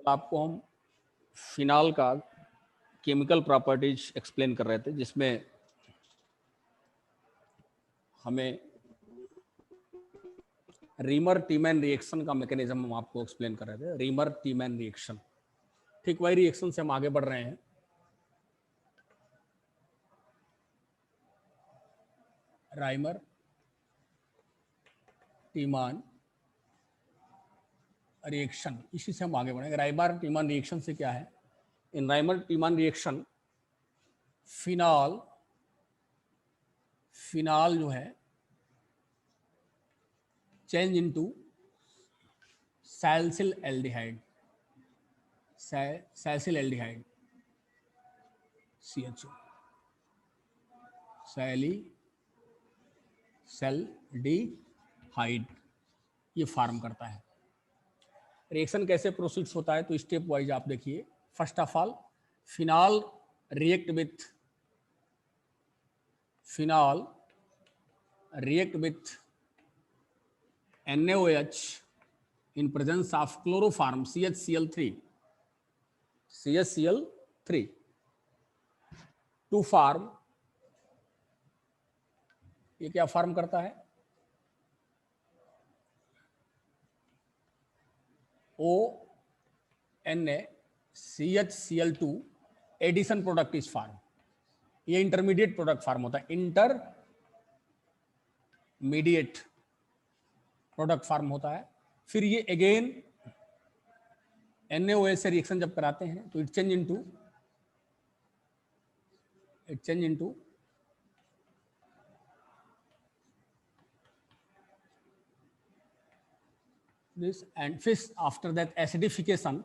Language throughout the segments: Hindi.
आपको हम फिनाल का केमिकल प्रॉपर्टीज एक्सप्लेन कर रहे थे, जिसमें हमें रीमर टीमैन रिएक्शन का मैकेनिज्म हम आपको एक्सप्लेन कर रहे थे। रीमर टीमैन रिएक्शन, ठीक वही रिएक्शन से हम आगे बढ़ रहे हैं। राइमर टीमान रिएक्शन, इसी से हम आगे बढ़ेंगे। राइमर टीमान रिएक्शन से क्या है? इन राइमर टीमान रिएक्शन फिनाल जो है change into salicyl aldehyde, salicyl aldehyde CHO, सैलिसल्डिहाइड, ये फार्म करता है। रिएक्शन कैसे प्रोसीड्स होता है तो स्टेप वाइज आप देखिए। First of all phenol react with NaOH in presence of chloroform CHCl3 to form, ये क्या फॉर्म करता है? ONaCHCl2 addition product is form. ये इंटरमीडिएट प्रोडक्ट फॉर्म होता है, इंटरमीडिएट प्रोडक्ट फॉर्म होता है। फिर ये अगेन NaOH से रिएक्शन जब कराते हैं तो it change into this, and fish after that acidification,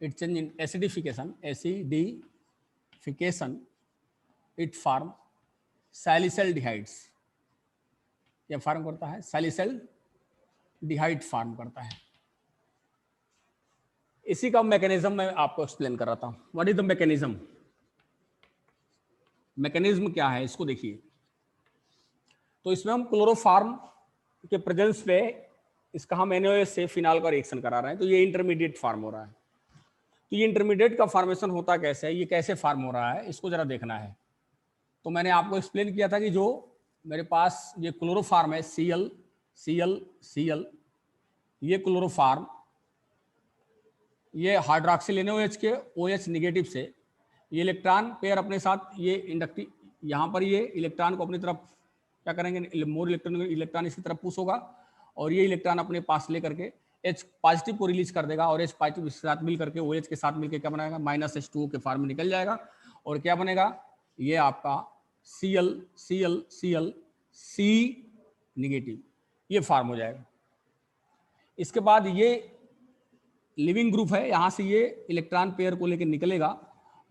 it change in acidification, it form salicylaldehydes, ये फॉर्म करता है सैलिसल्डिहाइड फॉर्म करता है। इसी का मैकेनिज्म मैं आपको एक्सप्लेन कर रहा था। व्हाट इज द मैकेनिज्म क्या है इसको देखिए। तो इसमें हम क्लोरोफॉर्म के प्रेजेंस पे इसका हम NaOH से फिनाल का रिएक्शन करा रहे हैं, तो ये इंटरमीडिएट फॉर्म हो रहा है। तो ये इंटरमीडिएट का फॉर्मेशन होता कैसे है, ये कैसे फॉर्म हो रहा है, इसको जरा देखना है। तो मैंने आपको एक्सप्लेन किया था कि जो मेरे पास ये क्लोरोफॉर्म है Cl, ये क्लोरोफॉर्म ये हाइड्रोक्सिल NaOH के OH निगेटिव से ये इलेक्ट्रॉन पेयर अपने साथ, ये इंडक्टिव यहाँ पर ये इलेक्ट्रॉन को अपनी तरफ क्या करेंगे, मोर इलेक्ट्रॉन इसकी तरफ पुश होगा और ये इलेक्ट्रॉन अपने पास लेकर के H पॉजिटिव को रिलीज कर देगा और H पॉजिटिव इसके साथ मिल करके OH के साथ मिलकर क्या बनाएगा, -H2O के फॉर्म में निकल जाएगा और क्या बनेगा, ये आपका Cl C निगेटिव, ये फॉर्म हो जाएगा। इसके बाद ये लिविंग ग्रुप है, यहाँ से ये इलेक्ट्रॉन पेयर को लेकर निकलेगा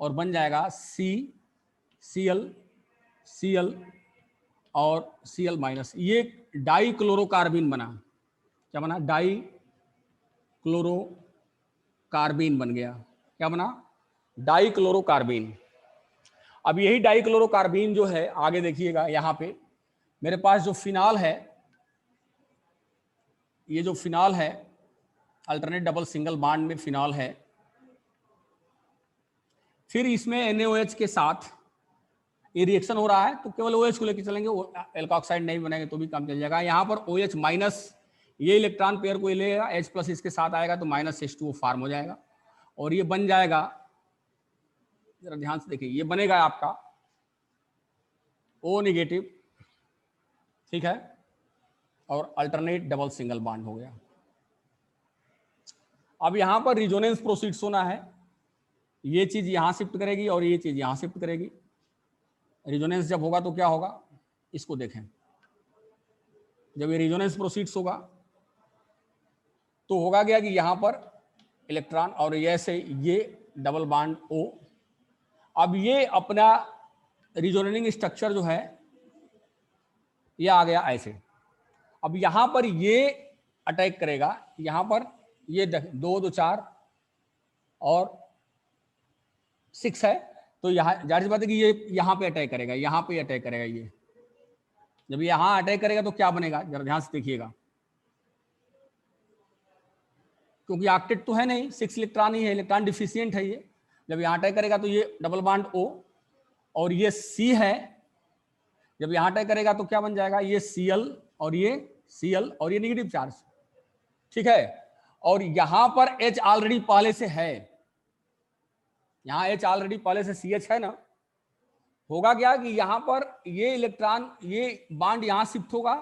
और बन जाएगा Cl और Cl-, ये डाई क्लोरोकार्बिन बना। क्या बना? डाई क्लोरोकार्बिन बन गया। क्या बना? डाई क्लोरोकार्बिन। अब यही डाई क्लोरोकार्बिन जो है, आगे देखिएगा यहाँ पे मेरे पास जो फिनाल है, ये जो फिनाल है अल्टरनेट डबल सिंगल बॉन्ड में फिनाल है, फिर इसमें NaOH के साथ ये रिएक्शन हो रहा है तो केवल OH को लेकर चलेंगे, एल्कोक्साइड नहीं बनेंगे तो भी काम चल जाएगा। यहाँ पर OH माइनस ये इलेक्ट्रॉन पेयर को लेगा, H प्लस इसके साथ आएगा तो -H2O फॉर्म हो जाएगा और ये बन जाएगा, जरा ध्यान से देखिए, ये बनेगा आपका O निगेटिव, ठीक है, और अल्टरनेट डबल सिंगल बॉन्ड हो गया। अब यहाँ पर रिजोनेंस प्रोसीड्स होना है, ये चीज यहाँ शिफ्ट करेगी और ये चीज यहाँ शिफ्ट करेगी। रिजोनेंस जब होगा तो क्या होगा, इसको देखें, जब ये रिजोनेंस प्रोसीड्स होगा तो होगा क्या कि यहाँ पर इलेक्ट्रॉन और ऐसे ये डबल बॉन्ड O, अब ये अपना रिजोनेटिंग स्ट्रक्चर जो है ये आ गया ऐसे। अब यहाँ पर ये अटैक करेगा, यहाँ पर ये 2 2 4 और 6 है, तो यहाँ जाहिर सी बात है कि ये यहाँ पे अटैक करेगा, यहाँ पे अटैक करेगा। ये जब यहाँ अटैक करेगा तो क्या बनेगा, जरा ध्यान से देखिएगा, क्योंकि ऑक्टेट तो है नहीं, 6 इलेक्ट्रॉन ही है, इलेक्ट्रॉन डिफिशियंट है ये। जब यहाँ अटैक करेगा तो ये डबल बॉन्ड O और ये C है, जब यहाँ अटैक करेगा तो क्या बन जाएगा, ये Cl और ये Cl और ये नेगेटिव चार्ज, ठीक है। और यहां पर H ऑलरेडी पहले से है, यहां H ऑलरेडी पहले से CH है ना, होगा क्या कि यहां पर ये इलेक्ट्रॉन, ये बॉन्ड यहां शिफ्ट होगा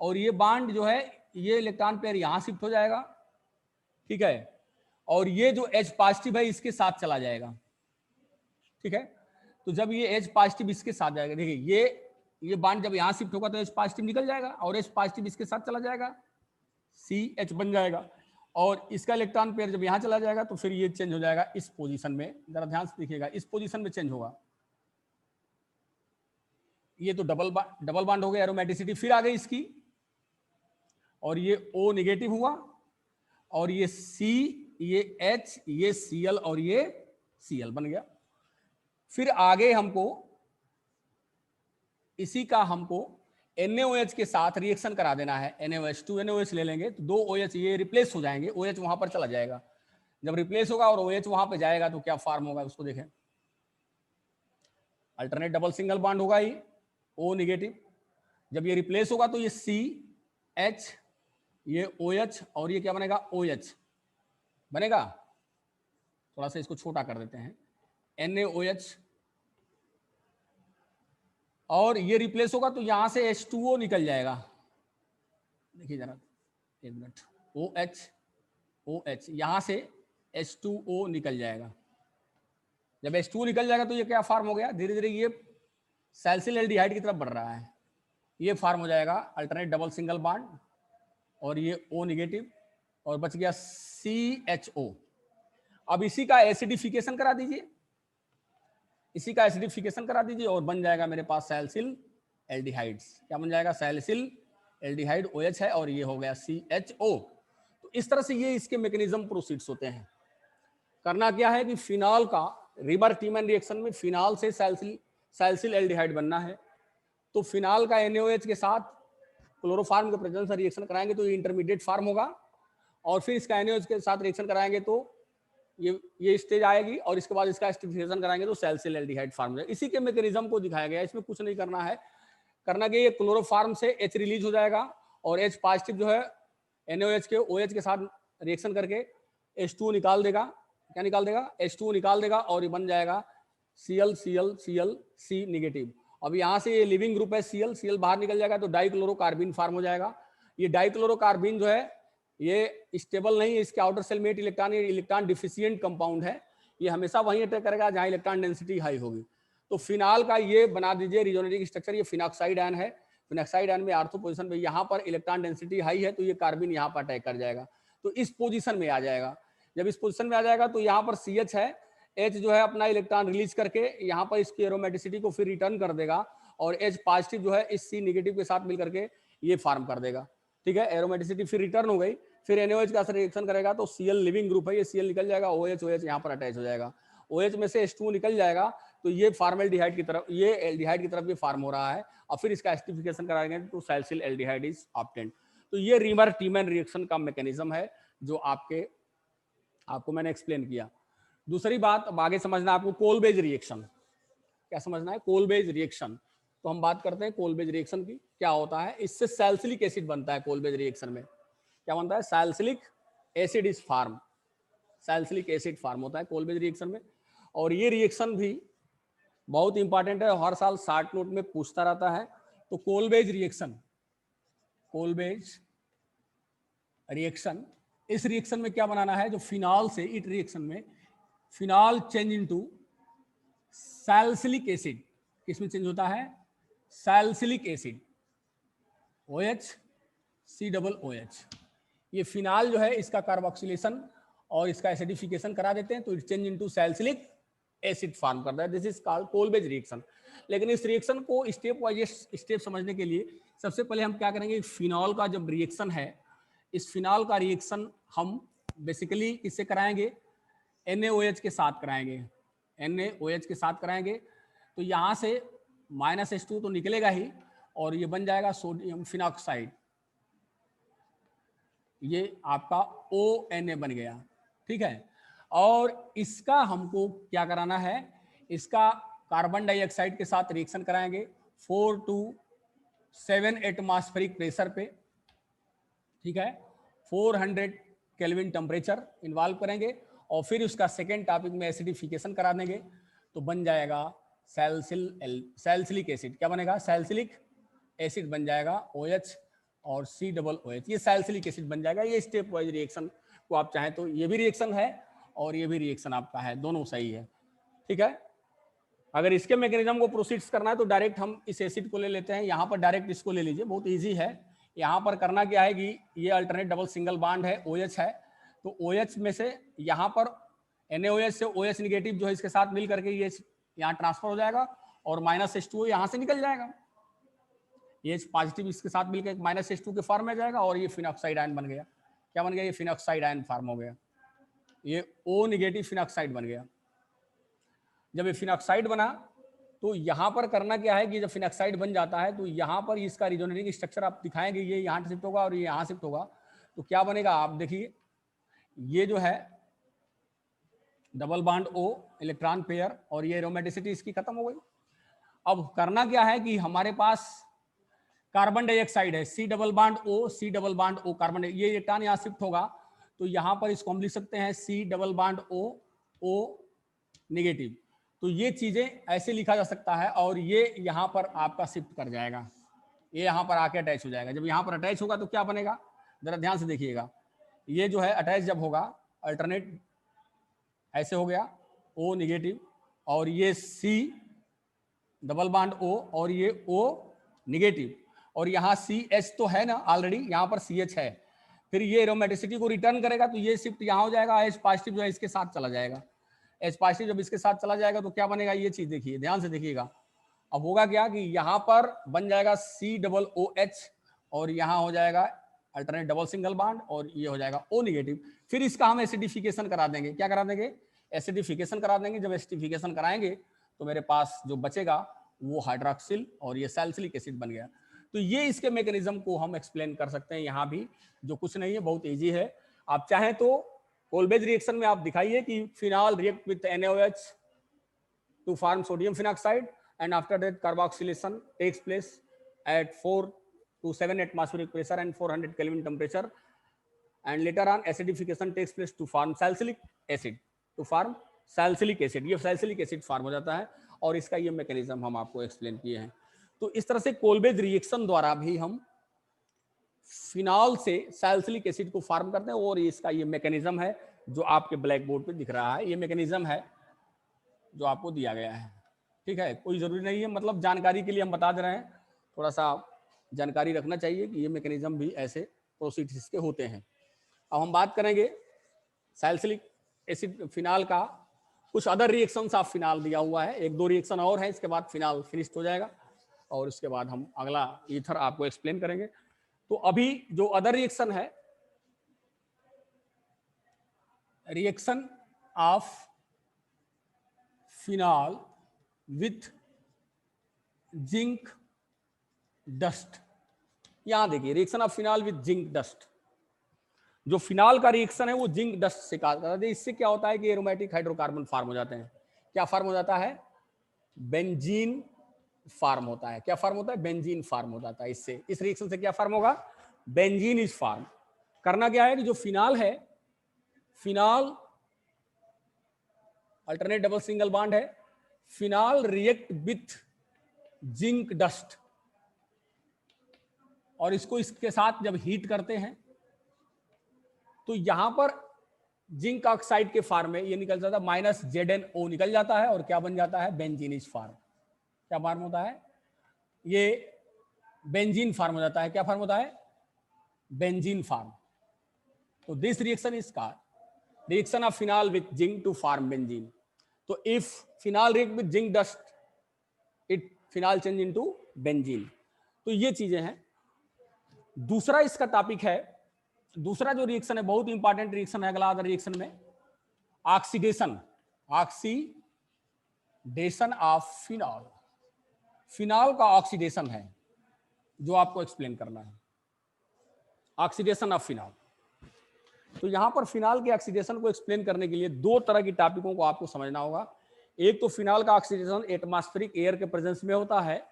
और ये बॉन्ड जो है, ये इलेक्ट्रॉन पेयर यहां शिफ्ट हो जाएगा, ठीक है। और ये जो H पॉजिटिव है इसके साथ चला जाएगा, ठीक है। तो जब ये H पॉजिटिव इसके साथ जाएगा, देखिए ये बॉन्ड जब यहां शिफ्ट होगा तो H पॉजिटिव निकल जाएगा और H पॉजिटिव इसके साथ चला जाएगा, CH बन जाएगा। और इसका इलेक्ट्रॉन पेयर जब यहां चला जाएगा तो फिर ये चेंज हो जाएगा इस पोजीशन में, जरा ध्यान से देखिएगा, इस पोजीशन में चेंज होगा। ये तो डबल बॉन्ड हो गया, एरोमेटिसिटी फिर आ गई इसकी, और ये O नेगेटिव हुआ और ये C, ये H, ये Cl और ये Cl बन गया। फिर आगे हमको इसी का हमको NaOH के साथ रिएक्शन करा देना है, NaOH, 2 NaOH ले लेंगे तो 2 OH ये रिप्लेस हो जाएंगे, OH वहां पर चला जाएगा। जब रिप्लेस होगा और OH वहां पे जाएगा तो क्या फॉर्म होगा उसको देखें, अल्टरनेट डबल सिंगल बॉन्ड होगा ये O नेगेटिव। जब ये रिप्लेस होगा तो ये CH, ये OH और ये क्या बनेगा, OH बनेगा। थोड़ा सा इसको छोटा कर देते हैं, NaOH, और ये रिप्लेस होगा तो यहां से H2O निकल जाएगा, देखिए जरा एक मिनट, OH यहां से H2O निकल जाएगा। जब H2O निकल जाएगा तो ये क्या फॉर्म हो गया, धीरे धीरे ये सैलिसिल एल्डिहाइड की तरफ बढ़ रहा है, ये फॉर्म हो जाएगा अल्टरनेट डबल सिंगल बॉन्ड और ये O नेगेटिव और बच गया CHO। अब इसी का एसिडिफिकेशन करा दीजिए, इसी का एसिडिफिकेशन करा दीजिए और बन जाएगा मेरे पास सैलिसिल एल्डिहाइड्स। क्या बन जाएगा, सैलिसिल एल्डिहाइड OH है और ये हो गया CHO। तो इस तरह से ये इसके मैकेनिज्म प्रोसीड्स होते हैं। करना क्या है कि फिनॉल का रिबर टीमैन रिएक्शन में फिनॉल से सैलिसिल एल्डिहाइड बनना है, तो फिनॉल का NaOH के साथ क्लोरोफॉर्म के प्रेजेंस से रिएक्शन कराएंगे तो ये इंटरमीडिएट फार्म होगा, और फिर इसका NaOH के साथ रिएक्शन कराएंगे तो ये स्टेज आएगी, और इसके बाद इसका एसिडिफिकेशन कराएंगे तो सैलिसिल एल्डिहाइड फार्म हो जाएगा। इसी के मैकेनिज्म को दिखाया गया है, इसमें कुछ नहीं करना है। करना कि ये क्लोरोफॉर्म से H रिलीज हो जाएगा और H पॉजिटिव जो है NaOH के OH के साथ रिएक्शन करके H2O निकाल देगा। क्या निकाल देगा, H2O निकाल देगा और ये बन जाएगा Cl Cl Cl C negative. अब यहाँ से ये लिविंग ग्रुप है Cl बाहर निकल जाएगा तो डाइक्लोरोकार्बिन फार्म हो जाएगा। ये डाइक्लोरोकार्बिन जो है ये स्टेबल नहीं है, इसके आउटर सेल मेट इलेक्ट्रॉन, ये इलेक्ट्रॉन डिफिशियंट कंपाउंड है, ये हमेशा वहीं अटैक करेगा जहां इलेक्ट्रॉन डेंसिटी हाई होगी। तो फिनॉल का ये बना दीजिए रिजोनेटिक स्ट्रक्चर, ये फिनॉक्साइड आयन है, फिनॉक्साइड आयन में आर्थो पोजीशन पे यहाँ पर इलेक्ट्रॉन डेंसिटी हाई है तो ये कार्बिन यहाँ पर अटैक कर जाएगा, तो इस पोजीशन में आ जाएगा। जब इस पोजीशन में आ जाएगा तो यहाँ पर CH है, H जो है अपना इलेक्ट्रॉन रिलीज करके यहाँ पर इसकी एरोमेटिसिटी को फिर रिटर्न कर देगा और H पॉजिटिव जो है इस C नेगेटिव के साथ मिलकर के ये फार्म कर देगा, ठीक है। एरोमेटिसिटी फिर रिटर्न हो गई, फिर NaOH का रिएक्शन करेगा तो Cl लिविंग ग्रुप है, ये Cl निकल जाएगा, OH यहाँ पर अटैच हो जाएगा, OH में से H2O निकल जाएगा तो ये फॉर्मल्डिहाइड की तरफ, ये एल्डिहाइड की तरफ ये फार्म हो रहा है, और फिर इसका एसिडिफिकेशन कराएंगे तो सैलिसिल एल्डिहाइड इज ऑब्टेन्ड। तो ये रीमर टीमैन रिएक्शन का मैकेनिज्म है जो आपको मैंने एक्सप्लेन किया। दूसरी बात अब आगे समझना आपको, कोलबेज रिएक्शन क्या समझना है, कोलबेज रिएक्शन। तो हम बात करते हैं कोलबेज रिएक्शन की, क्या होता है, इससे सैलिसिलिक एसिड बनता है। कोलबेज रिएक्शन में क्या बनता है, salicylic acid is form, salicylic acid form होता है कोलबेज रिएक्शन में। और ये रिएक्शन भी बहुत इंपॉर्टेंट है, हर साल शॉर्ट नोट में पूछता रहता है। तो कोलबेज रिएक्शन, कोलबेज रिएक्शन, इस रिएक्शन में क्या बनाना है, जो फिनॉल से इट रिएक्शन में phenol change into salicylic acid, किसमें चेंज होता है, सैलिसिलिक एसिड, OH COOH। ये फिनॉल जो है इसका कार्बोक्सिलेशन और इसका एसिडिफिकेशन करा देते हैं तो it change into salicylic acid form करता है, दिस इज कॉल्ड कोलबेज रिएक्शन। लेकिन इस रिएक्शन को स्टेप वाइज स्टेप समझने के लिए सबसे पहले हम क्या करेंगे, फिनॉल का जब रिएक्शन है, इस फिनॉल का रिएक्शन हम बेसिकली किससे कराएंगे, NaOH के साथ कराएंगे, NaOH के साथ कराएंगे। तो यहाँ से -H2 तो निकलेगा ही और ये बन जाएगा सोडियम फिनॉक्साइड, ये आपका ONA बन गया, ठीक है। और इसका हमको क्या कराना है, इसका कार्बन डाइऑक्साइड के साथ रिएक्शन कराएंगे 4 to 7 एटमॉस्फेरिक प्रेशर पे, ठीक है, 400 केल्विन टेम्परेचर इन्वॉल्व करेंगे और फिर उसका सेकेंड टॉपिक में एसिडिफिकेशन करा देंगे तो बन जाएगा सैलिसिलिक एसिड। क्या बनेगा? सैलिसिलिक एसिड बन जाएगा OH और COOH, ये सैलिसिलिक एसिड बन जाएगा। ये स्टेप वाइज रिएक्शन को आप चाहें तो ये भी रिएक्शन है और ये भी रिएक्शन आपका है, दोनों सही है, ठीक है। अगर इसके मैकेनिज्म को प्रोसीड्स करना है तो डायरेक्ट हम इस एसिड को ले लेते हैं, यहाँ पर डायरेक्ट इसको ले लीजिए, बहुत ईजी है। यहाँ पर करना क्या है कि ये अल्टरनेट डबल सिंगल बॉन्ड है, OH है, तो OH में से यहाँ पर NaOH से OH निगेटिव जो है इसके साथ मिल करके ये यहाँ ट्रांसफर हो जाएगा और -H2O यहाँ से निकल जाएगा, ये पॉजिटिव इसके साथ मिलकर -H2 के फॉर्म में जाएगा और ये फिनॉक्साइड आयन बन गया। क्या बन गया? ये फिनॉक्साइड आयन फॉर्म हो गया, ये O निगेटिव फिनॉक्साइड बन गया। जब ये फिनॉक्साइड बना तो यहाँ पर करना क्या है कि जब फिनॉक्साइड बन जाता है तो यहाँ पर इसका रिजोनेटिंग स्ट्रक्चर आप दिखाएंगे, ये यहाँ शिफ्ट होगा और ये यहाँ शिफ्ट होगा, तो क्या बनेगा आप देखिए, ये जो है double bond O electron pair और ये एरोमेटिसिटी इसकी खत्म हो गई। अब करना क्या है कि हमारे पास कार्बन डाइऑक्साइड है, C double bond O carbon, ये इलेक्ट्रॉन यहाँ शिफ्ट होगा तो यहाँ पर इसको हम लिख सकते हैं C double bond O negative. तो ये चीजें ऐसे लिखा जा सकता है और ये यहाँ पर आपका शिफ्ट कर जाएगा, ये यहाँ पर आके अटैच हो जाएगा। जब यहाँ पर अटैच होगा तो क्या बनेगा, जरा ध्यान से देखिएगा, ये जो है अटैच जब होगा अल्टरनेट ऐसे हो गया O निगेटिव और ये C डबल बॉन्ड O और ये O निगेटिव और यहाँ CH तो है ना ऑलरेडी, यहाँ पर CH है, फिर ये एरोमेटिसिटी को रिटर्न करेगा तो ये शिफ्ट यहाँ हो जाएगा, H पॉजिटिव जो है इसके साथ चला जाएगा, H पॉजिटिव जब इसके साथ चला जाएगा तो क्या बनेगा, ये चीज देखिए ध्यान से देखिएगा। अब होगा क्या कि यहाँ पर बन जाएगा COOH और यहाँ हो जाएगा अल्टरनेट डबल सिंगल बॉन्ड और ये हो जाएगा O निगेटिव। फिर इसका हम एसिडिफिकेशन करा देंगे, क्या करा देंगे, एसिडिफिकेशन करा देंगे। जब एसिडिफिकेशन कराएंगे तो मेरे पास जो बचेगा वो हाइड्रोक्सिल और ये सैलिसिलिक एसिड बन गया। तो ये इसके मैकेनिज्म को हम एक्सप्लेन कर सकते हैं यहाँ भी, जो कुछ नहीं है, बहुत इजी है। आप चाहें तो कोलबेज रिएक्शन में आप दिखाइए कि phenol react with NaOH to form sodium phenoxide and after that carboxylation takes place at 4 to 7 atmospheric pressure and 400 Kelvin temperature and later on acidification takes place to form salicylic acid, ये salicylic acid फॉर्म हो जाता है और इसका ये मैकेनिज्म हम आपको एक्सप्लेन किए हैं। तो इस तरह से कोलबेज रिएक्शन द्वारा भी हम फिनॉल से सैलिसिलिक एसिड को फॉर्म करते हैं और इसका ये मैकेनिज्म है जो आपके ब्लैक बोर्ड पे दिख रहा है, ये मैकेनिज्म है जो आपको दिया गया है, ठीक है। कोई जरूरी नहीं है, मतलब जानकारी के लिए हम बता दे रहे हैं, थोड़ा सा जानकारी रखना चाहिए कि ये मैकेनिज्म भी ऐसे प्रोसीड्स के होते हैं। अब हम बात करेंगे सैलिसिलिक एसिड फिनॉल का, कुछ अदर रिएक्शंस ऑफ फिनॉल दिया हुआ है, एक दो रिएक्शन और है, इसके बाद फिनॉल फिनिश्ड हो जाएगा और उसके बाद हम अगला ईथर आपको एक्सप्लेन करेंगे। तो अभी जो अदर रिएक्शन है, reaction of phenol with zinc dust, यहां देखिए reaction of phenol with zinc dust. जो फिनॉल का रिएक्शन है वो जिंक डस्ट से करता है। इससे क्या होता है कि एरोमेटिक हाइड्रोकार्बन फॉर्म हो जाते हैं। क्या फॉर्म हो जाता है, बेंजीन फॉर्म होता है। क्या फॉर्म होता है, बेंजीन फॉर्म हो जाता है। इससे, इस रिएक्शन से क्या फॉर्म होगा, बेंजीन इज फॉर्म। करना क्या है कि जो फिनॉल है, phenol alternate double single bond है, phenol react with zinc dust और इसको इसके साथ जब हीट करते हैं तो यहां पर जिंक ऑक्साइड के फॉर्म में ये निकल जाता है, -ZnO निकल जाता है और क्या बन जाता है, बेंजीन इज फॉर्म। क्या फॉर्म होता है, ये बेंजीन फॉर्म हो जाता है। क्या फॉर्म होता है, बेंजीन फॉर्म। तो this reaction is called reaction of phenol with zinc to form benzene. तो if phenol react with zinc dust, it phenol change into benzene. तो ये चीजें हैं। दूसरा इसका टॉपिक है, दूसरा जो रिएक्शन है बहुत इंपॉर्टेंट रिएक्शन है अगला अदर रिएक्शन में, oxidation, oxidation of phenol. Phenol का ऑक्सीडेशन है जो आपको एक्सप्लेन करना है, ऑक्सीडेशन ऑफ फिनॉल। तो यहाँ पर फिनाल के ऑक्सीडेशन को एक्सप्लेन करने के लिए दो तरह की टॉपिकों को आपको समझना होगा। एक तो फिनाल का ऑक्सीडेशन एटमॉस्फेरिक एयर के प्रेजेंस में होता है,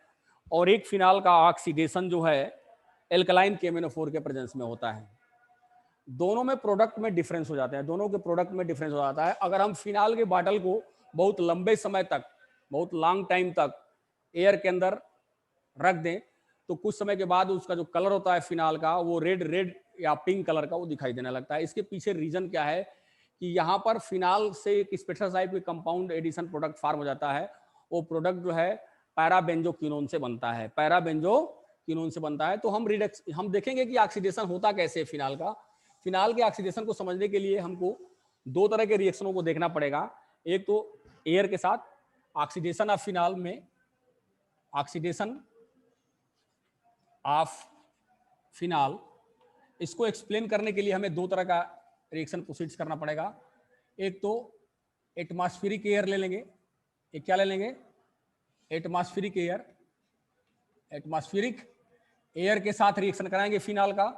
और एक फिनाल का ऑक्सीडेशन जो है एल्कलाइन KMnO4 के प्रेजेंस में होता है। दोनों में प्रोडक्ट में डिफरेंस हो जाता है, दोनों के प्रोडक्ट में डिफरेंस हो जाता है। अगर हम फिनाल के बॉटल को बहुत लंबे समय तक, बहुत लॉन्ग टाइम तक एयर के अंदर रख दें तो कुछ समय के बाद उसका जो कलर होता है फिनाल का वो रेड या पिंक कलर का वो दिखाई देने लगता है। इसके पीछे रीजन क्या है कि यहाँ पर फिनाल से एक स्पेशल टाइप के कंपाउंड एडिशन प्रोडक्ट फार्म हो जाता है। वो प्रोडक्ट जो है पैराबेंजोक्विनोन से बनता है, पैराबेंजोक्विनोन से बनता है। तो हम देखेंगे कि ऑक्सीडेशन होता कैसे है फिनाल का। फिनाल के ऑक्सीडेशन को समझने के लिए हमको दो तरह के रिएक्शनों को देखना पड़ेगा। एक तो एयर के साथ ऑक्सीडेशन ऑफ फिनाल में, ऑक्सीडेशन ऑफ फिनाल, इसको एक्सप्लेन करने के लिए हमें दो तरह का रिएक्शन प्रोसीड करना पड़ेगा। एक तो एटमॉस्फेरिक एयर ले लेंगे, एक क्या ले लेंगे, एटमॉस्फेरिक एयर। एटमॉस्फेरिक एयर के साथ रिएक्शन कराएंगे फिनाल का,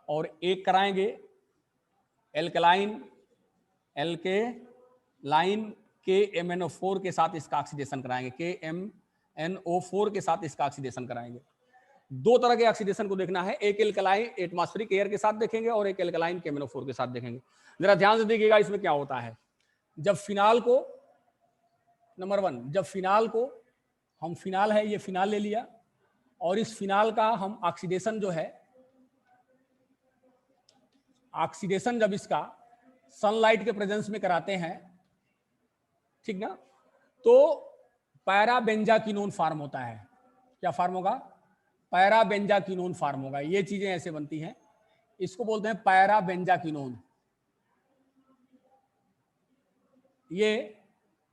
और एक कराएंगे एल्कलाइन KMnO4 के साथ इसका ऑक्सीडेशन कराएंगे, KMnO4 के साथ इसका ऑक्सीडेशन कराएंगे। दो तरह के ऑक्सीडेशन को देखना है, एक एल्कलाइन एटमॉस्फेरिक एयर के साथ देखेंगे और एक एल्कलाइन KMnO4 के साथ देखेंगे। जरा ध्यान से देखिएगा इसमें क्या होता है। जब फिनाल को, नंबर 1, जब फिनाल को हम, फिनाल है ये, फिनाल ले लिया, और इस फिनाल का हम ऑक्सीडेशन जो है, ऑक्सीडेशन जब इसका सनलाइट के प्रेजेंस में कराते हैं, ठीक ना, तो पैराबेंजाक्विनोन फार्म होता है। क्या फार्म होगा, पैराबेंजाक्विनोन फार्म होगा। ये चीजें ऐसे बनती हैं, इसको बोलते हैं पैराबेंजाक्विनोन। ये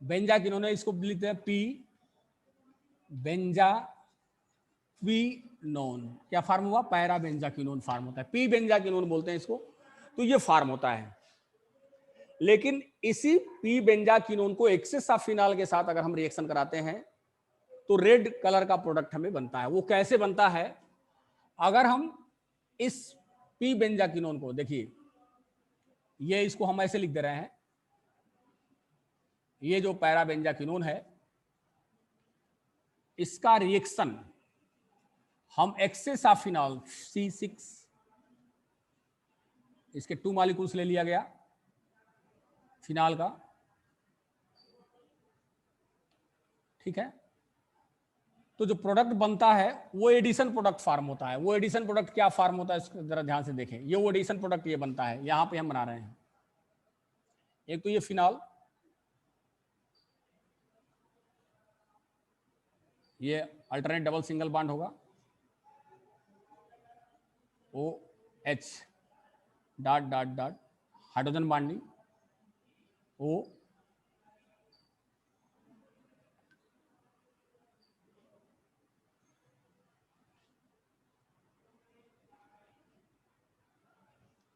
बेंजाक्विनोन है, इसको लिखते हैं पी बेंजाक्विनोन। क्या फार्म हुआ, पैराबेंजाक्विनोन फार्म होता है, पी बेंजाक्विनोन बोलते हैं इसको। तो ये फार्म होता है। लेकिन इसी पी बेंजाक्विनोन को एक्सेस ऑफ फिनाल के साथ अगर हम रिएक्शन कराते हैं तो रेड कलर का प्रोडक्ट हमें बनता है। वो कैसे बनता है, अगर हम इस पी बेंजाक्विनोन को देखिए, ये इसको हम ऐसे लिख दे रहे हैं, ये जो पैराबेंजाक्विनोन है इसका रिएक्शन हम एक्सेस ऑफ फिनॉल C6, इसके 2 मॉलिक्यूल्स ले लिया गया फिनाल का, ठीक है। तो जो प्रोडक्ट बनता है वो एडिशन प्रोडक्ट फार्म होता है। वो एडिशन प्रोडक्ट क्या फार्म होता है, इसको जरा ध्यान से देखें। ये वो एडिशन प्रोडक्ट ये बनता है, यहां पे हम बना रहे हैं। एक तो ये फिनाल, ये अल्टरनेट डबल सिंगल बॉन्ड होगा, OH dot dot dot, hydrogen bonding O,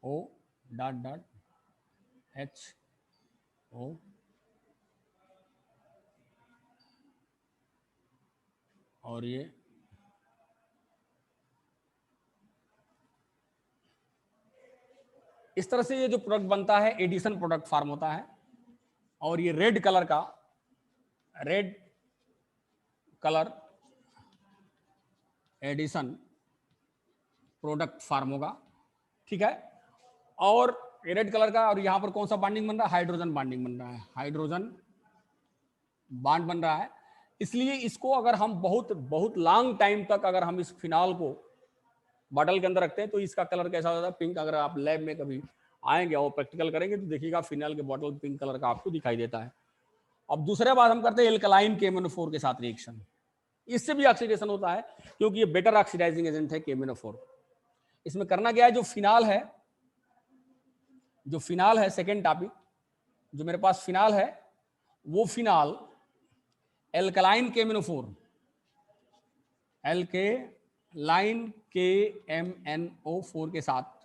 O dot dot HO, और ये इस तरह से ये जो प्रोडक्ट बनता है एडिशन प्रोडक्ट फार्म होता है। और ये red colour addition product form होगा, ठीक है। और रेड कलर का, और यहां पर कौन सा बॉन्डिंग बन रहा है, हाइड्रोजन बॉन्डिंग बन रहा है, हाइड्रोजन बॉन्ड बन रहा है। इसलिए इसको अगर हम बहुत बहुत लॉन्ग टाइम तक अगर हम इस फिनाल को बॉटल के अंदर रखते हैं तो इसका कलर कैसा होता है, पिंक। अगर आप लैब में कभी आएंगे और प्रैक्टिकल करेंगे तो देखिएगा फिनाल के बॉटल पिंक कलर का आपको दिखाई देता है। अब दूसरे बात हम करते हैं एल्कलाइन KMnO4 के साथ रिएक्शन। इससे भी ऑक्सीडेशन होता है क्योंकि ये बेटर ऑक्सीडाइजिंग एजेंट है KMnO4। इसमें करना क्या है, जो फिनाल है सेकेंड टॉपिक, जो मेरे पास फिनाल है वो phenol alkaline KMnO4, alkaline KMnO4 के साथ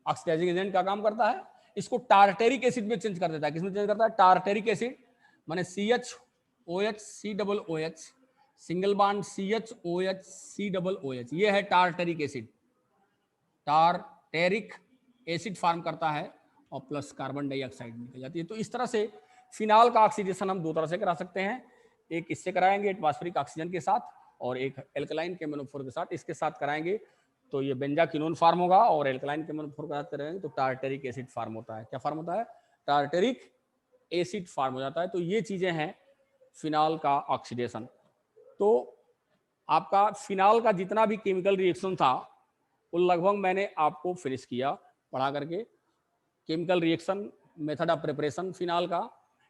ऑक्सीडाइजिंग एजेंट का काम करता है। इसको टार्टेरिक एसिड में चेंज कर देता है। किसमें चेंज करता है, टार्टेरिक एसिड, माने CHOH COOH, single bond CHOH COOH, ये है tartaric acid. Tartaric acid form करता है और प्लस कार्बन डाइऑक्साइड निकल जाती है। तो इस तरह से फिनाल का ऑक्सीडेशन हम दो तरह से करा सकते हैं, एक इससे कराएंगे एटमॉस्फेरिक ऑक्सीजन के साथ, और एक एल्कलाइन केमिनोफोर के साथ। इसके साथ कराएंगे तो ये बेंजाक्विनोन फार्म होगा, और एल्कलाइन केमिनोफोर के साथ करेंगे तो टार्टेरिक एसिड फार्म होता है। क्या फार्म होता है? टार्टेरिक एसिड फार्म हो जाता है। तो ये चीजें हैं फिनाल का ऑक्सीडेशन। तो आपका फिनाल का जितना भी केमिकल रिएक्शन था वो लगभग मैंने आपको फिनिश किया पढ़ा करके। Chemical reaction, method of preparation phenol का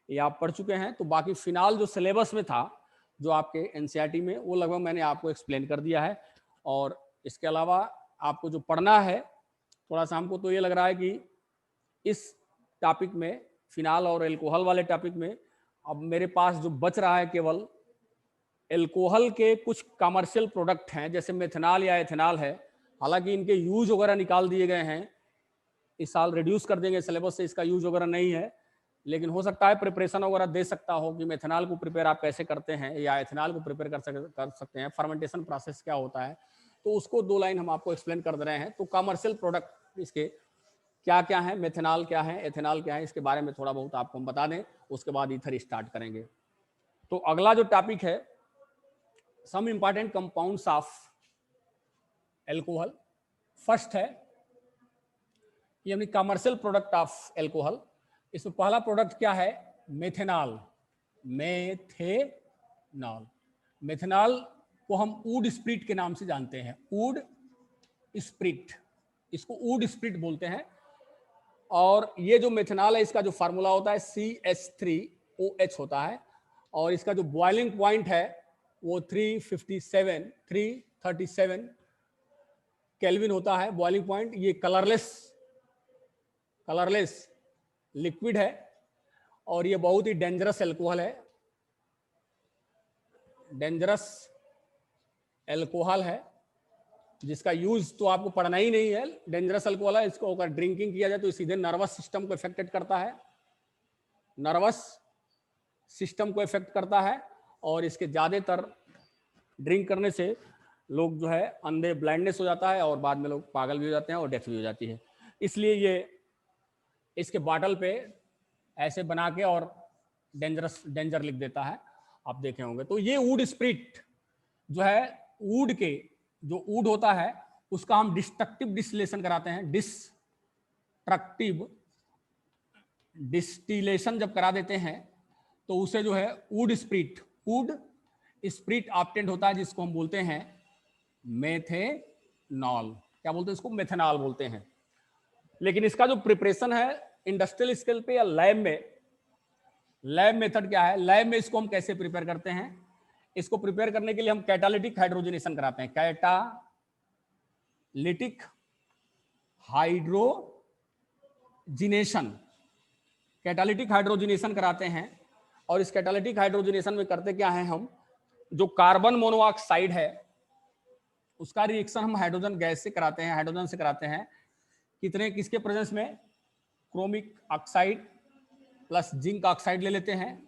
ये आप पढ़ चुके हैं। तो बाकी फिनाल जो सिलेबस में था, जो आपके एनसीईआरटी में, वो लगभग मैंने आपको एक्सप्लेन कर दिया है। और इसके अलावा आपको जो पढ़ना है, थोड़ा सा हमको तो ये लग रहा है कि इस टॉपिक में, फिनाल और एल्कोहल वाले टॉपिक में, अब मेरे पास जो बच रहा है केवल एल्कोहल के कुछ कमर्शियल प्रोडक्ट हैं, जैसे मेथनॉल या एथेनॉल है। हालांकि इनके यूज वगैरह निकाल दिए गए हैं, इस साल रिड्यूस कर देंगे सिलेबस से, इसका यूज वगैरह नहीं है। लेकिन हो सकता है प्रिपरेशन वगैरह दे सकता हो कि मेथनॉल को प्रिपेयर आप कैसे करते हैं, या एथेनॉल को प्रिपेयर कर सकते हैं, फर्मेंटेशन प्रोसेस क्या होता है, तो उसको 2 लाइन हम आपको एक्सप्लेन कर दे रहे हैं। तो कमर्शियल प्रोडक्ट इसके क्या क्या है, मेथनॉल क्या है, एथेनॉल क्या है, इसके बारे में थोड़ा बहुत आपको हम बता दें, उसके बाद ईथर स्टार्ट करेंगे। तो अगला जो टॉपिक है, some important compounds of alcohol. First है ये अपनी कमर्शियल प्रोडक्ट ऑफ एल्कोहल। इसमें पहला प्रोडक्ट क्या है? मेथेनॉल। मेथेनॉल, मेथेनॉल को हम वुड स्प्रिट के नाम से जानते हैं। वुड स्प्रिट, इसको वुड स्प्रिट बोलते हैं। और ये जो मेथेनॉल है, इसका जो फार्मूला होता है CH3OH होता है, और इसका जो बॉइलिंग पॉइंट है वो 337 केल्विन होता है बॉइलिंग पॉइंट। ये कलरलेस लिक्विड है, और ये बहुत ही डेंजरस एल्कोहल है, डेंजरस एल्कोहल है, जिसका यूज तो आपको पढ़ना ही नहीं है। डेंजरस अल्कोहल है, इसको अगर ड्रिंकिंग किया जाए तो सीधे नर्वस सिस्टम को इफेक्टेड करता है, नर्वस सिस्टम को इफेक्ट करता है। और इसके ज्यादातर ड्रिंक करने से लोग जो है अंधे, ब्लाइंडनेस हो जाता है, और बाद में लोग पागल भी हो जाते हैं और डेथ भी हो जाती है। इसलिए ये इसके बॉटल पे ऐसे बना के और डेंजर लिख देता है, आप देखे होंगे। तो ये वुड स्प्रिट जो है, वुड के जो वुड होता है उसका हम डिस्ट्रक्टिव डिस्टिलेशन कराते हैं। डिस्ट्रक्टिव डिस्टिलेशन जब करा देते हैं तो उसे जो है वुड स्प्रिट ऑब्टेंड होता है, जिसको हम बोलते हैं मेथेनॉल। क्या बोलते हैं इसको? मेथेनॉल बोलते हैं। लेकिन इसका जो प्रिपरेशन है इंडस्ट्रियल स्केल पे या लैब में, लैब मेथड क्या है, लैब में इसको हम कैसे प्रिपेयर करते हैं? इसको प्रिपेयर करने के लिए हम कैटालिटिक हाइड्रोजनेशन कराते हैं। कैटालिटिक हाइड्रोजिनेशन, कैटालिटिक हाइड्रोजिनेशन कराते हैं। और इस कैटालिटिक हाइड्रोजिनेशन में करते क्या है, हम जो कार्बन मोनोऑक्साइड है उसका रिएक्शन हम हाइड्रोजन गैस से कराते हैं, हाइड्रोजन से कराते हैं। कितने, किसके प्रेजेंस में? Chromic oxide plus zinc oxide ले लेते हैं,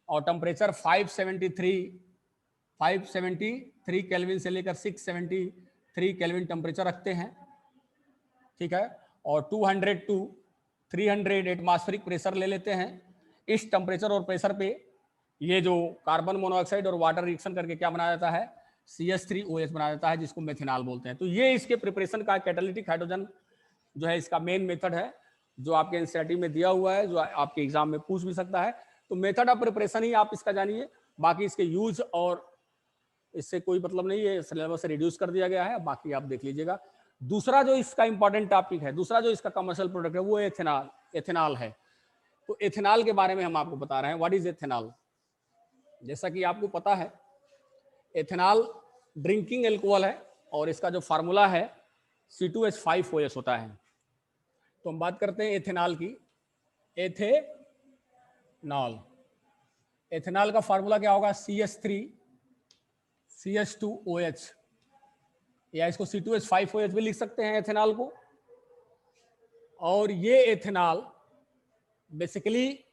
और टेम्परेचर 573 केल्विन से लेकर 673 केल्विन टेम्परेचर रखते हैं, ठीक है। और 200 to 300 एटमॉस्फेरिक प्रेशर ले लेते हैं। इस टेम्परेचर और प्रेशर पे ये जो कार्बन मोनोऑक्साइड और वाटर रिएक्शन करके क्या बनाया जाता है? CH3OH बनाया जाता है, जिसको मेथेनॉल बोलते हैं। तो ये इसके प्रिपरेशन का कैटालिटिक हाइड्रोजन जो है इसका मेन मेथड है, जो आपके एनसीईआरटी में दिया हुआ है, जो आपके एग्जाम में पूछ भी सकता है। तो मेथड ऑफ प्रिपरेशन ही आप इसका जानिए, बाकी इसके यूज और इससे कोई मतलब नहीं है, सिलेबस से रिड्यूस कर दिया गया है, बाकी आप देख लीजिएगा। दूसरा जो इसका इंपॉर्टेंट टॉपिक है, दूसरा जो इसका कमर्शियल प्रोडक्ट है, वो एथेनॉल है। तो एथेनॉल के बारे में हम आपको बता रहे हैं। What is ethanol? जैसा कि आपको पता है, एथेनॉल ड्रिंकिंग एल्कोहल है, और इसका जो फार्मूला है C2H5OH होता है। तो हम बात करते हैं एथेनॉल की। एथेनॉल का फार्मूला क्या होगा? CH3CH2OH, या इसको C2H5OH भी लिख सकते हैं एथेनॉल को। और ये ethanol basically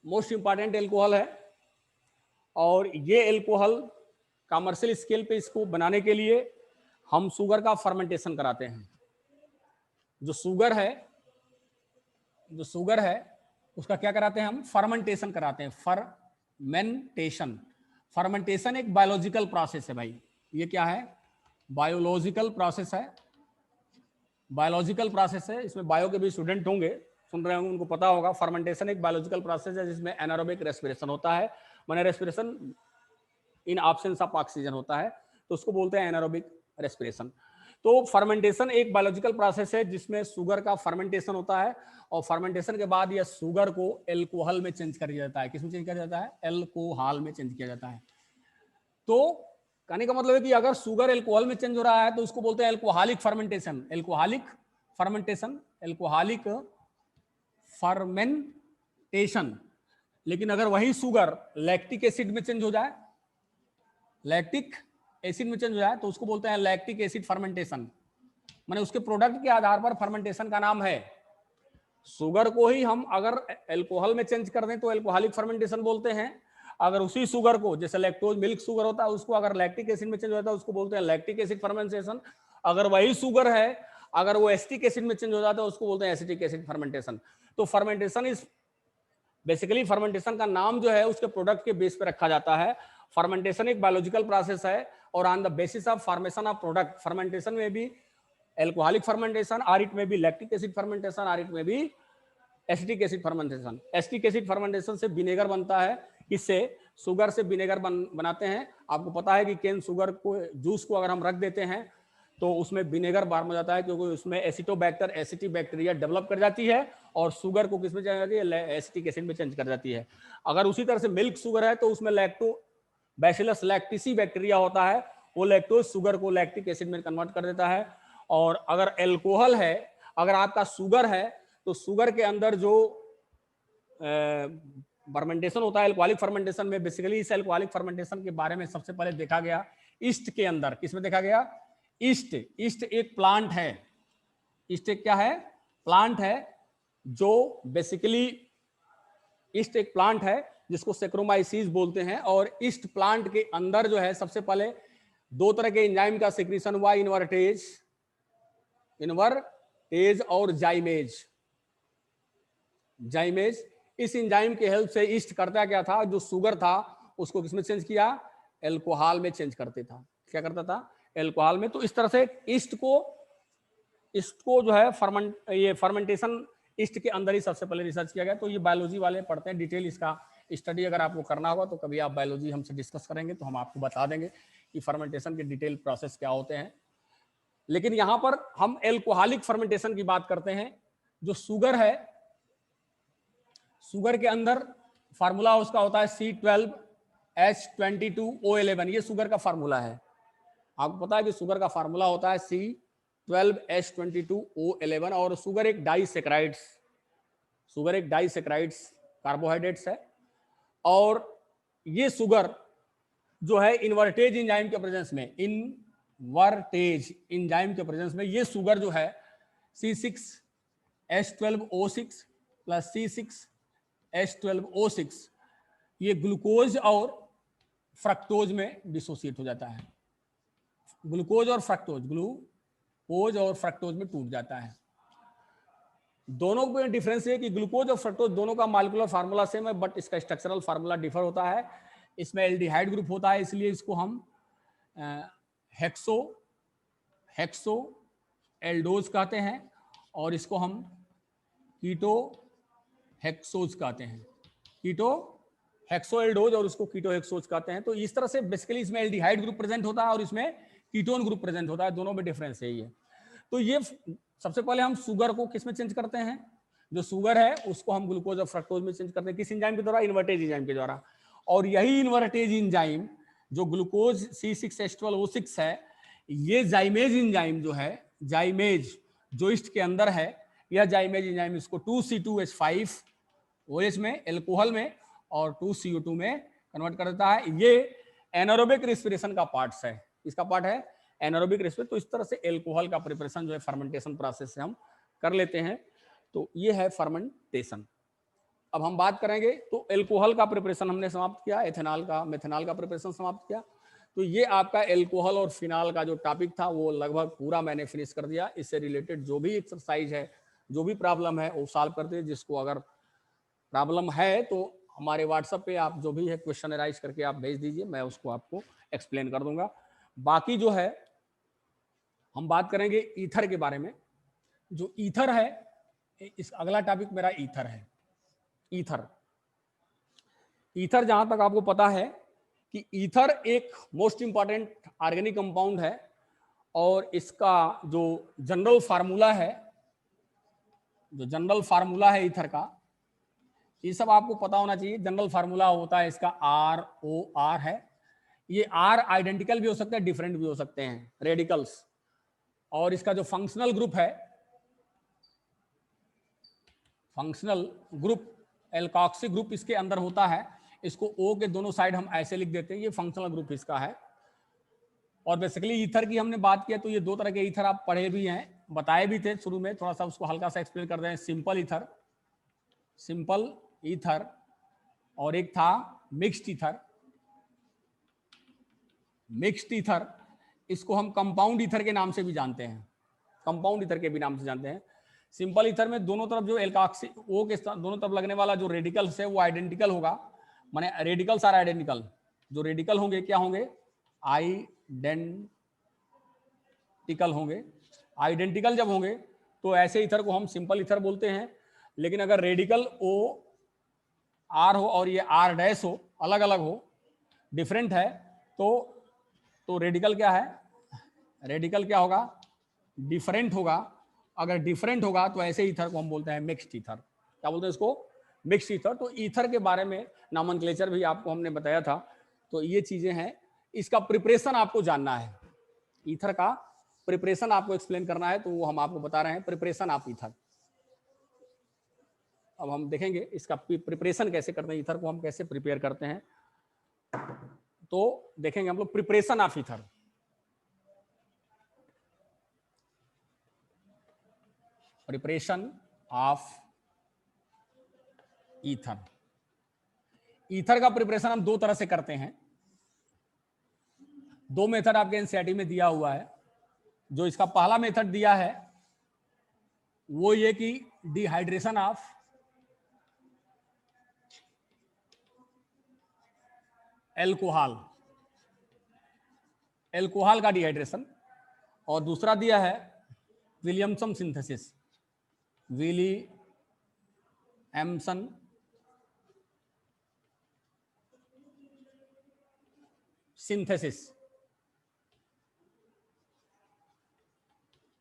most important alcohol है, और ये एल्कोहल कमर्शियल स्केल पे इसको बनाने के लिए हम शुगर का फर्मेंटेशन कराते हैं। जो शुगर है जो शुगर है उसका क्या कराते हैं हम, फर्मेंटेशन कराते हैं। फर्मेंटेशन, फर्मेंटेशन एक बायोलॉजिकल प्रोसेस है भाई। ये क्या है, बायोलॉजिकल प्रोसेस है, बायोलॉजिकल प्रोसेस है। इसमें बायो के भी स्टूडेंट होंगे, सुन रहे होंगे, उनको पता होगा। फर्मेंटेशन एक बायोलॉजिकल प्रोसेस है जिसमें एनारोबिक रेस्पिरेशन होता है, माने respiration in absence of oxygen होता है, तो उसको बोलते हैं एनारोबिक रेस्पिरेशन। तो फर्मेंटेशन एक बायोलॉजिकल प्रोसेस है जिसमें शुगर का फर्मेंटेशन होता है, और फर्मेंटेशन के बाद यह शुगर को एल्कोहल में चेंज कर दिया जाता है। किसमें चेंज किया जाता है, एल्कोहल में चेंज किया जाता है। तो कहने का मतलब है कि अगर शुगर एल्कोहल में चेंज हो रहा है तो उसको बोलते हैं alcoholic fermentation, alcoholic fermentation, alcoholic fermentation. लेकिन अगर वही शुगर लैक्टिक एसिड में चेंज हो जाए, लैक्टिक एसिड में चेंज हो जाए, तो उसको बोलते हैं लैक्टिक एसिड फर्मेंटेशन। माने उसके प्रोडक्ट के आधार पर फर्मेंटेशन का नाम है। शुगर को ही हम अगर एल्कोहल में चेंज कर दें तो एल्कोहलिक फर्मेंटेशन बोलते हैं। अगर उसी शुगर को, जैसे लैक्टोज मिल्क शुगर होता है, उसको अगर लैक्टिक एसिड में चेंज होता है उसको बोलते हैं लैक्टिक एसिड फर्मेंटेशन। अगर वही शुगर है, अगर वो एसिटिक एसिड में चेंज हो जाता है उसको बोलते हैं एसिटिक एसिड फर्मेंटेशन। तो फर्मेंटेशन इज बेसिकली, फर्मेंटेशन का नाम जो है उसके प्रोडक्ट के बेस पे रखा जाता है। फर्मेंटेशन एक बायोलॉजिकल प्रोसेस है, और on the basis of formation of product, fermentation में भी एल्कोहलिक फर्मेंटेशन, और इट में भी लैक्टिक एसिड फर्मेंटेशन, और इट में भी acetic acid fermentation. Acetic acid fermentation से विनेगर बनता है। इससे शुगर से विनेगर बनाते हैं। आपको पता है कि केन शुगर को, जूस को अगर हम रख देते हैं तो उसमें विनेगर बार हो जाता है, क्योंकि उसमें एसिटोबैक्टर, एसिटिक बैक्टीरिया डेवलप कर जाती है, और शुगर को किस में चेंज जाती है, एसिटिक एसिड में चेंज कर जाती है। अगर उसी तरह से मिल्क शुगर है तो उसमें बैसिलस लैक्टिसी बैक्टीरिया होता है, वो लैक्टोज शुगर को लैक्टिक एसिड में कन्वर्ट कर देता है। और अगर एल्कोहल है, अगर आपका शुगर है, तो शुगर के अंदर जो फर्मेंटेशन होता है एल्कोहलिक फर्मेंटेशन में, बेसिकली इस एल्कोहलिक फर्मेंटेशन के बारे में सबसे पहले देखा गया ईस्ट के अंदर। किसमें देखा गया, ईस्ट। ईस्ट एक प्लांट है, ईस्ट एक क्या है, प्लांट है, जो बेसिकली ईस्ट एक प्लांट है जिसको सेक्रोमाइसीज बोलते हैं। और ईस्ट प्लांट के अंदर जो है सबसे पहले दो तरह के एंजाइम का सिक्रीशन हुआ, इन्वर्टेज, इन्वर्टेज और जाइमेज। जाइमेज, इस एंजाइम के हेल्प से ईस्ट करता क्या था, जो शुगर था उसको किसमें चेंज किया, एल्कोहल में चेंज करते था। क्या करता था, एल्कोहल में। तो इस तरह से ईस्ट को जो है फर्मेंटेशन ईस्ट के अंदर ही सबसे पहले रिसर्च किया गया। तो ये बायोलॉजी वाले पढ़ते हैं, डिटेल इसका स्टडी अगर आपको करना होगा तो कभी आप बायोलॉजी हमसे डिस्कस करेंगे तो हम आपको बता देंगे कि फर्मेंटेशन के डिटेल प्रोसेस क्या होते हैं। लेकिन यहां पर हम एल्कोहलिक फर्मेंटेशन की बात करते हैं। जो शुगर है, शुगर के अंदर फार्मूला उसका होता है C12H22O11। ये शुगर का फार्मूला है। आपको पता है कि शुगर का फार्मूला होता है C12H22O11। और शुगर एक डाइसेक्राइड्स, शुगर एक डाइसेक्राइड्स कार्बोहाइड्रेट्स है। और ये शुगर जो है इन्वर्टेज एंजाइम के प्रेजेंस में, इन्वर्टेज एंजाइम के प्रेजेंस में ये शुगर जो है C6H12O6 प्लस C6H12O6 ये ग्लूकोज और फ्रक्टोज में डिसोसिएट हो जाता है। ग्लूकोज और फ्रक्टोज, ग्लूकोज और फ्रक्टोज में टूट जाता है। दोनों में डिफरेंस है कि ग्लूकोज और फ्रक्टोज दोनों का मॉलिक्यूलर फार्मूला सेम है, बट इसका स्ट्रक्चरल फार्मूला डिफर होता है। इसमें एल्डिहाइड ग्रुप होता है, इसलिए इसको हम हेक्सो एल्डोज कहते हैं, और इसको हम कीटो हेक्सोज कहते हैं, कीटो हेक्सो एल्डोज, और उसको कीटो हेक्सोज कहते हैं। तो इस तरह से बेसिकली इसमें एल्डिहाइड ग्रुप प्रेजेंट होता है और इसमें कीटोन ग्रुप प्रेजेंट होता है। दोनों में डिफरेंस है ये। तो ये सबसे पहले हम शुगर को किस में चेंज करते हैं, जो शुगर है उसको हम ग्लूकोज और फ्रक्टोज में चेंज करते हैं। किस एंजाइम के द्वारा, इन्वर्टेज एंजाइम के द्वारा। और यही इन्वर्टेज एंजाइम जो ग्लूकोज C6H12O6 है, ये जाइमेज एंजाइम जो है, जाइमेज जो ईस्ट के अंदर है, यह जाइमेज एंजाइम इसको 2C2H5OH में, एल्कोहल में, और 2CO2 में कन्वर्ट कर देता है। ये एनारोबिक रेस्पिरेशन का पार्ट है। इसका पार्ट है एनारोबिक रेस्पिरेशन। तो इस तरह से एल्कोहल का प्रिपरेशन जो है फर्मेंटेशन प्रोसेस से हम कर लेते हैं। तो ये है फर्मेंटेशन। अब हम बात करेंगे, तो एल्कोहल का प्रिपरेशन हमने समाप्त किया, एथेनॉल का, मेथेनॉल का प्रिपरेशन समाप्त किया। तो ये आपका एल्कोहल और फिनॉल का जो टॉपिक था वो लगभग पूरा मैंने फिनिश कर दिया। इससे रिलेटेड जो भी एक्सरसाइज है जो भी प्रॉब्लम है वो सॉल्व करते हैं। जिसको अगर प्रॉब्लम है तो हमारे व्हाट्सएप पे आप जो भी है क्वेश्चन राइज करके आप भेज दीजिए, मैं उसको आपको एक्सप्लेन कर दूंगा। बाकी जो है हम बात करेंगे ईथर के बारे में। जो ईथर है, इस अगला टॉपिक मेरा ईथर है। ईथर ईथर जहां तक आपको पता है कि ईथर एक मोस्ट इंपॉर्टेंट ऑर्गेनिक कंपाउंड है, और इसका जो जनरल फार्मूला है, ईथर का, ये सब आपको पता होना चाहिए। जनरल फार्मूला होता है इसका ROR है। ये R आइडेंटिकल भी हो सकते हैं, डिफरेंट भी हो सकते हैं, रेडिकल्स। और इसका जो फंक्शनल ग्रुप है, एल्कॉक्सी ग्रुप इसके अंदर होता है। इसको O के दोनों साइड हम ऐसे लिख देते हैं, ये फंक्शनल ग्रुप इसका है। और बेसिकली ईथर की हमने बात किया तो ये दो तरह के ईथर आप पढ़े भी हैं, बताए भी थे शुरू में, थोड़ा सा उसको हल्का सा एक्सप्लेन कर दें। सिंपल ईथर और एक था मिक्स्ड ईथर। इसको हम कंपाउंड ईथर के नाम से भी जानते हैं, सिंपल ईथर में दोनों तरफ जो एल्कॉक्सी O के दोनों तरफ लगने वाला जो रेडिकल्स है वो आइडेंटिकल होगा, माने रेडिकल्स आर आइडेंटिकल। जो रेडिकल होंगे क्या होंगे? आइडेंटिकल जब होंगे तो ऐसे ईथर को हम सिंपल ईथर बोलते हैं। लेकिन अगर रेडिकल OR हो और ये R' हो, अलग अलग हो, डिफरेंट है, तो रेडिकल क्या है? रेडिकल क्या होगा? डिफरेंट होगा। अगर डिफरेंट होगा तो ऐसे ईथर को हम बोलते हैं मिक्स्ड ईथर। क्या बोलते हैं इसको? Mixed ether. तो ईथर के बारे में नॉमेनक्लेचर भी आपको हमने बताया था। तो ये चीजें हैं, इसका प्रिपरेशन आपको जानना है, ईथर का प्रिपरेशन आपको एक्सप्लेन करना है, तो वो हम आपको बता रहे हैं, प्रिपरेशन ऑफ ईथर। अब हम देखेंगे इसका प्रिपरेशन कैसे करते हैं, ईथर को हम कैसे प्रिपेयर करते हैं। तो देखेंगे हम लोग preparation of ether. Preparation of ether. Ether का प्रिपरेशन हम दो तरह से करते हैं। दो मेथड आपके एनसीईआरटी में दिया हुआ है। जो इसका पहला मेथड दिया है वो ये कि डिहाइड्रेशन ऑफ एल्कोहल का डिहाइड्रेशन, और दूसरा दिया है विलियमसन सिंथेसिस।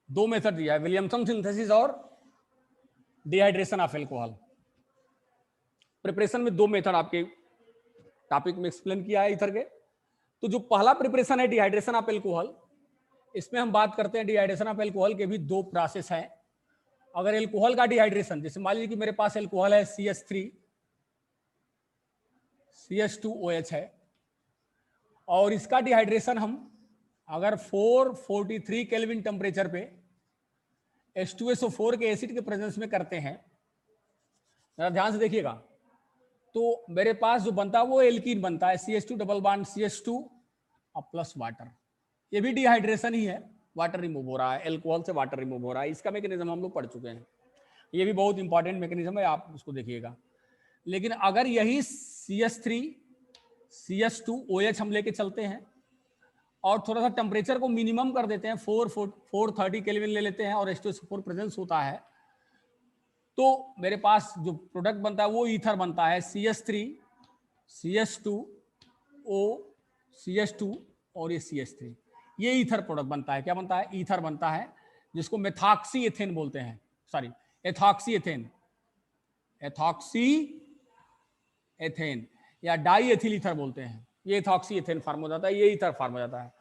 दो मेथड दिया है, विलियमसन सिंथेसिस और डिहाइड्रेशन ऑफ एल्कोहल। प्रिपरेशन में दो मेथड आपके टॉपिक में एक्सप्लेन किया है ईथर के। तो जो पहला प्रिपरेशन है डिहाइड्रेशन ऑफ एल्कोहल, इसमें हम बात करते हैं डिहाइड्रेशन ऑफ एल्कोहल के भी दो प्रोसेस हैं। अगर एल्कोहल का डिहाइड्रेशन, जैसे मान लीजिए कि मेरे पास एल्कोहल है CH2OH है, और इसका डिहाइड्रेशन हम अगर 443 केल्विन टेम्परेचर पे H2SO4 के एसिड के प्रेजेंस में करते हैं, जरा ध्यान से देखिएगा, तो मेरे पास जो बनता है वो एल्कीन बनता है, CH2 डबल बॉन्ड CH2 और प्लस वाटर। ये भी डिहाइड्रेशन ही है, वाटर रिमूव हो रहा है, एल्कोहल से वाटर रिमूव हो रहा है। इसका मैकेनिज्म हम लोग पढ़ चुके हैं, ये भी बहुत इंपॉर्टेंट मैकेनिज्म है, आप उसको देखिएगा। लेकिन अगर यही CH2OH हम लेके चलते हैं और थोड़ा सा टेम्परेचर को मिनिमम कर देते हैं, 430 केल्विन ले लेते हैं और H2SO4 प्रेजेंस होता है, तो मेरे पास जो प्रोडक्ट बनता है वो ईथर बनता है, CH2 और ये CH3, ये ईथर प्रोडक्ट बनता है। क्या बनता है? ईथर बनता है, जिसको मेथॉक्सी एथेन बोलते हैं, सॉरी एथॉक्सी एथेन या डाई एथिल ईथर बोलते हैं। ये एथॉक्सी एथेन फार्म हो जाता है, ये ईथर फार्म हो जाता है।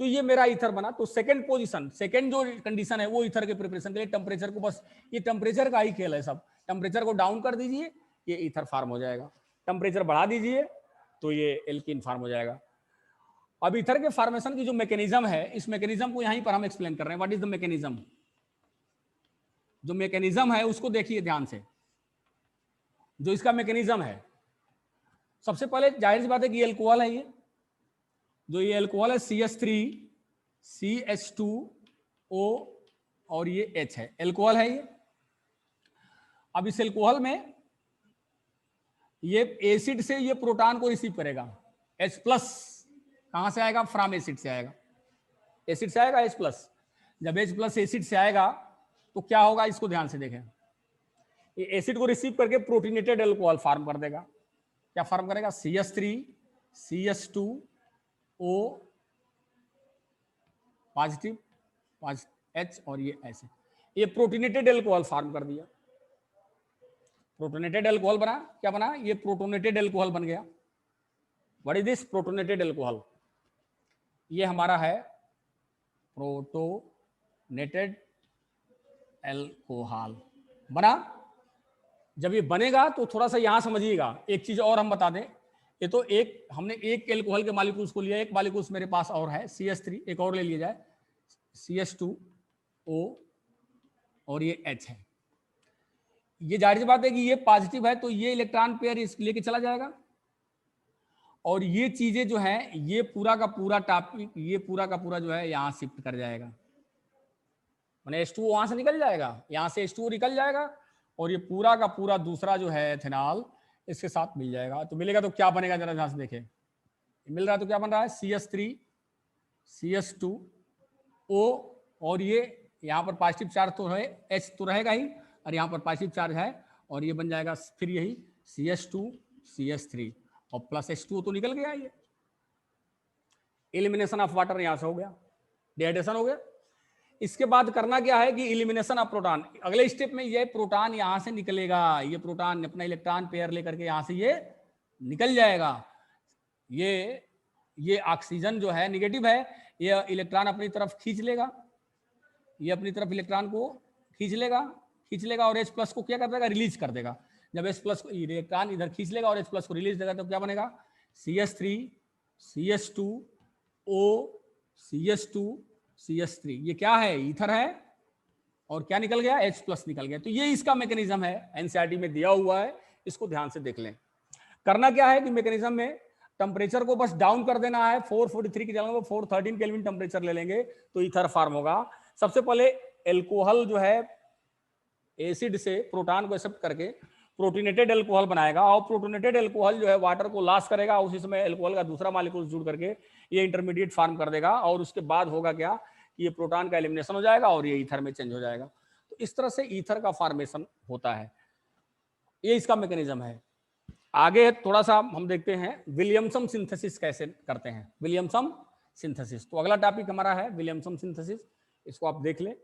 तो ये मेरा ईथर बना। तो सेकंड जो कंडीशन है वो ईथर के प्रिपरेशन के लिए टेम्परेचर को, बस ये टेम्परेचर का ही खेल है सब। टेम्परेचर को डाउन कर दीजिए, ये ईथर फार्म हो जाएगा। टेम्परेचर बढ़ा दीजिए तो ये एल्कीन फार्म हो जाएगा। अब ईथर के फॉर्मेशन की जो मैकेनिज्म है, इस मैकेनिज्म को यहीं पर हम एक्सप्लेन कर रहे हैं। What is the mechanism? जो मैकेनिज्म है उसको देखिए ध्यान से। जो इसका मैकेनिज्म है, सबसे पहले जाहिर सी बात है कि एल्कोहल है, ये जो ये एल्कोहल है CH3CH2O और ये H है, एल्कोहल है ये। अब इस एल्कोहल में ये एसिड से ये प्रोटॉन को रिसीव करेगा, H प्लस कहां से आएगा, फ्रॉम एसिड से आएगा, एसिड से आएगा H प्लस। जब H प्लस एसिड से आएगा तो क्या होगा, इसको ध्यान से देखें, ये एसिड को रिसीव करके प्रोटीनेटेड एल्कोहल फॉर्म कर देगा। क्या फॉर्म करेगा, CH3 CH2O पॉजिटिव H और ये ऐसे, ये प्रोटीनेटेड एल्कोहल फॉर्म कर दिया। प्रोटोनेटेड एल्कोहल बना, क्या बना, ये प्रोटोनेटेड एल्कोहल बन गया। What is this, protonated alcohol. ये हमारा है प्रोटोनेटेड एल्कोहल बना। जब ये बनेगा तो थोड़ा सा यहां समझिएगा, एक चीज और हम बता दें, ये तो एक हमने एक एल्कोहल के मॉलिक्यूल्स को लिया, एक मॉलिक्यूल्स मेरे पास और है CH3, एक और ले लिया जाए CH2O और ये H है। ये जाहिर सी बात है कि ये पॉजिटिव है तो ये इलेक्ट्रॉन पेयर लेके चला जाएगा, और ये चीजें जो है ये पूरा का पूरा टॉपिक, ये पूरा का पूरा जो है यहां शिफ्ट कर जाएगा, माने H2O वहां से निकल जाएगा, यहां से H2O निकल जाएगा, और ये पूरा का पूरा दूसरा जो है एथेनॉल इसके साथ मिल जाएगा। तो मिलेगा तो क्या बनेगा, जरा ध्यान से देखें, मिल रहा है तो क्या बन रहा है, CH3 CH2O, और ये यहाँ पर पॉजिटिव चार्ज तो है, H तो रहेगा ही, और यहाँ पर पॉजिटिव चार्ज है, और ये बन जाएगा फिर यही CH2 CH3 और प्लस H2O तो निकल गया, ये एलिमिनेशन ऑफ वाटर यहां से हो गया, डिहाइड्रेशन हो गया। इसके बाद करना क्या है कि एलिमिनेशन ऑफ प्रोटॉन, अगले स्टेप में ये प्रोटॉन यहां से निकलेगा, ये प्रोटॉन अपना इलेक्ट्रॉन पेयर लेकर के यहां से ये निकल जाएगा। ये ऑक्सीजन जो है नेगेटिव है, ये इलेक्ट्रॉन अपनी तरफ खींच लेगा, ये अपनी तरफ इलेक्ट्रॉन को खींच लेगा और H प्लस को क्या कर देगा, रिलीज कर देगा। जब H प्लस को इलेक्ट्रॉन इधर खींच लेगा और H प्लस को रिलीज देगा तो क्या बनेगा, CH3 CH2O CH2 CH3, ये क्या है, ईथर है, और क्या निकल गया, H प्लस निकल गया। तो ये इसका मैकेनिज्म है, एनसीईआरटी में दिया हुआ है, इसको ध्यान से देख लें। करना क्या है कि मैकेनिज्म में टेम्परेचर को बस डाउन कर देना है, 443 की जगह 413 केल्विन टेम्परेचर ले लेंगे तो ईथर फॉर्म होगा। सबसे पहले एल्कोहल जो है एसिड से प्रोटॉन को एक्सेप्ट करके प्रोटीनेटेड एल्कोहल बनाएगा, और प्रोटीनेटेड एल्कोहल जो है वाटर को लॉस करेगा, उसी समय एल्कोहल का दूसरा मॉलिक्यूल जुड़ करके ये इंटरमीडिएट फॉर्म कर देगा, और उसके बाद होगा क्या कि ये प्रोटॉन का एलिमिनेशन हो जाएगा और ये ईथर में चेंज हो जाएगा। तो इस तरह से ईथर का फॉर्मेशन होता है, ये इसका मैकेनिज्म है। आगे थोड़ा सा हम देखते हैं विलियमसन सिंथेसिस कैसे करते हैं, विलियमसन सिंथेसिस। तो अगला टॉपिक हमारा है विलियमसन सिंथेसिस, इसको आप देख लें।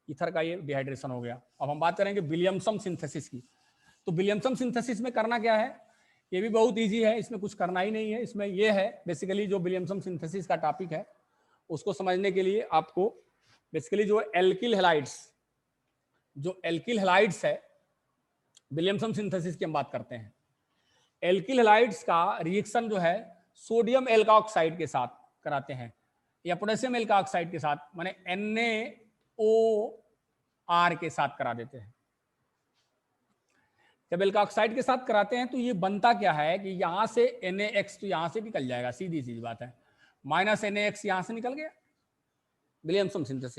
ईथर का ये डिहाइड्रेशन हो गया। अब हम बात करेंगे विलियमसन सिंथेसिस की। तो विलियमसन सिंथेसिस में करना क्या है, ये भी बहुत इजी है, इसमें कुछ करना ही नहीं है। इसमें ये है बेसिकली जो विलियमसन सिंथेसिस का टॉपिक है उसको समझने के लिए आपको बेसिकली जो एल्किल हैलाइड्स है, विलियमसन सिंथेसिस की हम बात करते हैं। एल्किल हैलाइड्स का रिएक्शन जो है सोडियम एल्काऑक्साइड के साथ कराते हैं या पोटेशियम एल्काऑक्साइड के साथ, माने NaOR के साथ करा देते हैं। जब एल्काऑक्साइड के साथ कराते हैं तो ये बनता क्या है कि यहां से NaX तो यहां से निकल जाएगा, सीधी सी बात है, -NaX यहां से निकल गया, विलियमसन सिंथेसिस।